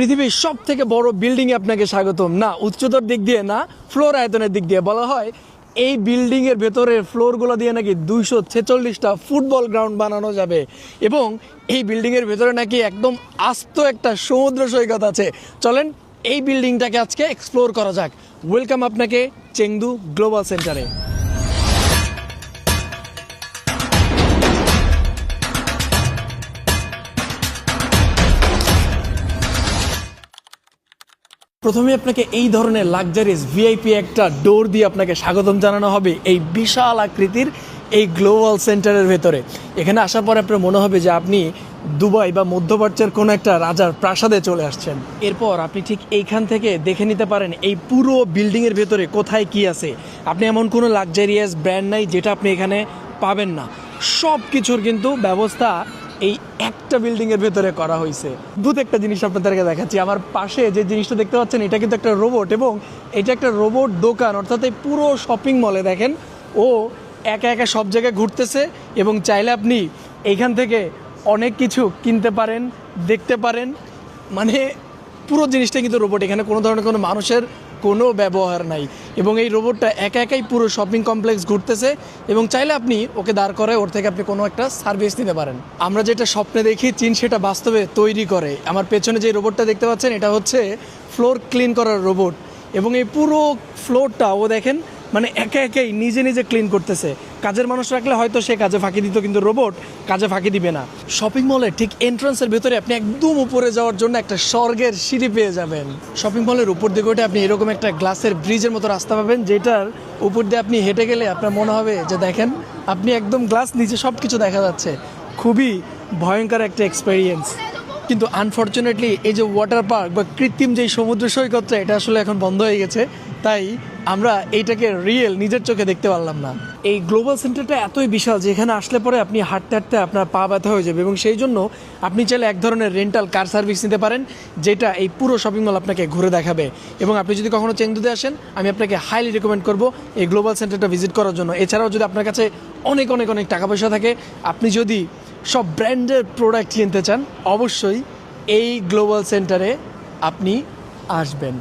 পৃথিবীর সব থেকে বড় বিল্ডিং এ আপনাকে স্বাগতম। না উচ্চতার দিক দিয়ে, না ফ্লোর আয়তনের দিক দিয়ে। বলা হয় এই বিল্ডিং এর ভেতরের ফ্লোরগুলো দিয়ে নাকি 246টা ফুটবল গ্রাউন্ড বানানো যাবে, এবং এই বিল্ডিং এর ভেতরে নাকি একদম আস্ত একটা সমুদ্র সৈকত আছে। চলেন এই বিল্ডিংটাকে আজকে এক্সপ্লোর করা যাক। ওয়েলকাম আপনাকে চেংদু গ্লোবাল সেন্টারে। প্রথমে আপনাকে এই ধরনের লাক্সারিয়াস ভিআইপি একটা ডোর দিয়ে আপনাকে স্বাগতম জানানো হবে এই বিশাল আকৃতির এই গ্লোবাল সেন্টারের ভেতরে। এখানে আসার পর আপনার মনে হবে যে আপনি দুবাই বা মধ্যপ্রাচ্যের কোনো একটা রাজার প্রাসাদে চলে আসছেন। এরপর আপনি ঠিক এইখান থেকে দেখে নিতে পারেন এই পুরো বিল্ডিংয়ের ভেতরে কোথায় কি আছে। আপনি এমন কোনো লাক্সারিয়াস ব্র্যান্ড নাই যেটা আপনি এখানে পাবেন না। সব কিছুর কিন্তু ব্যবস্থা এই একটা বিল্ডিংয়ের ভেতরে করা হয়েছে। অদ্ভুত একটা জিনিস আপনাদেরকে দেখাচ্ছি। আমার পাশে যে জিনিসটা দেখতে পাচ্ছেন এটা কিন্তু একটা রোবট, এবং এটা একটা রোবট দোকান। অর্থাৎ এই পুরো শপিং মলে দেখেন ও একা একা সব জায়গায় ঘুরতেছে, এবং চাইলে আপনি এইখান থেকে অনেক কিছু কিনতে পারেন, দেখতে পারেন। মানে পুরো জিনিসটা কিন্তু রোবট, এখানে কোনো ধরনের কোনো মানুষের কোনো ব্যবহার নাই। এবং এই রোবটটা একা একাই পুরো শপিং কমপ্লেক্স ঘুরতেছে, এবং চাইলে আপনি ওকে দাঁড় করে ওর থেকে আপনি কোনো একটা সার্ভিস নিতে পারেন। আমরা যেটা স্বপ্নে দেখি চীন সেটা বাস্তবে তৈরি করে। আমার পেছনে যে রোবটটা দেখতে পাচ্ছেন এটা হচ্ছে ফ্লোর ক্লিন করার রোবট, এবং এই পুরো ফ্লোরটা ও দেখেন মানে একা একাই নিজে নিজে ক্লিন করতেছে। কাজের মানুষ রাখলে হয়তো সে কাজে ফাঁকি দিত, কিন্তু রোবট কাজে ফাঁকি দিবে না। শপিং মলের ঠিক এন্ট্রান্সের ভেতরে আপনি একদম উপরে যাওয়ার জন্য একটা স্বর্গের সিঁড়ি পেয়ে যাবেন। শপিং মলের উপর দিকে ওঠে আপনি এরকম একটা গ্লাসের ব্রিজের মতো রাস্তা পাবেন, যেটার উপর দিয়ে আপনি হেঁটে গেলে আপনার মনে হবে যে দেখেন আপনি একদম গ্লাস নিচে সব কিছু দেখা যাচ্ছে। খুবই ভয়ঙ্কর একটা এক্সপেরিয়েন্স। কিন্তু আনফর্চুনেটলি এই যে ওয়াটার পার্ক বা কৃত্রিম যেই সমুদ্র সৈকতটা, এটা আসলে এখন বন্ধ হয়ে গেছে, তাই আমরা এইটাকে রিয়েল নিজের চোখে দেখতে পারলাম না। এই গ্লোবাল সেন্টারটা এতই বিশাল যে এখানে আসলে পরে আপনি হাঁটতে হাঁটতে আপনার পা ব্যথা হয়ে যাবে, এবং সেই জন্য আপনি চাইলে এক ধরনের রেন্টাল কার সার্ভিস নিতে পারেন, যেটা এই পুরো শপিং মল আপনাকে ঘুরে দেখাবে। এবং আপনি যদি কখনো চেংদুতে আসেন, আমি আপনাকে হাইলি রেকমেন্ড করবো এই গ্লোবাল সেন্টারটা ভিজিট করার জন্য। এছাড়াও যদি আপনার কাছে অনেক অনেক অনেক টাকা পয়সা থাকে, আপনি যদি সব ব্র্যান্ডের প্রোডাক্ট কিনতে চান, অবশ্যই এই গ্লোবাল সেন্টারে আপনি আসবেন।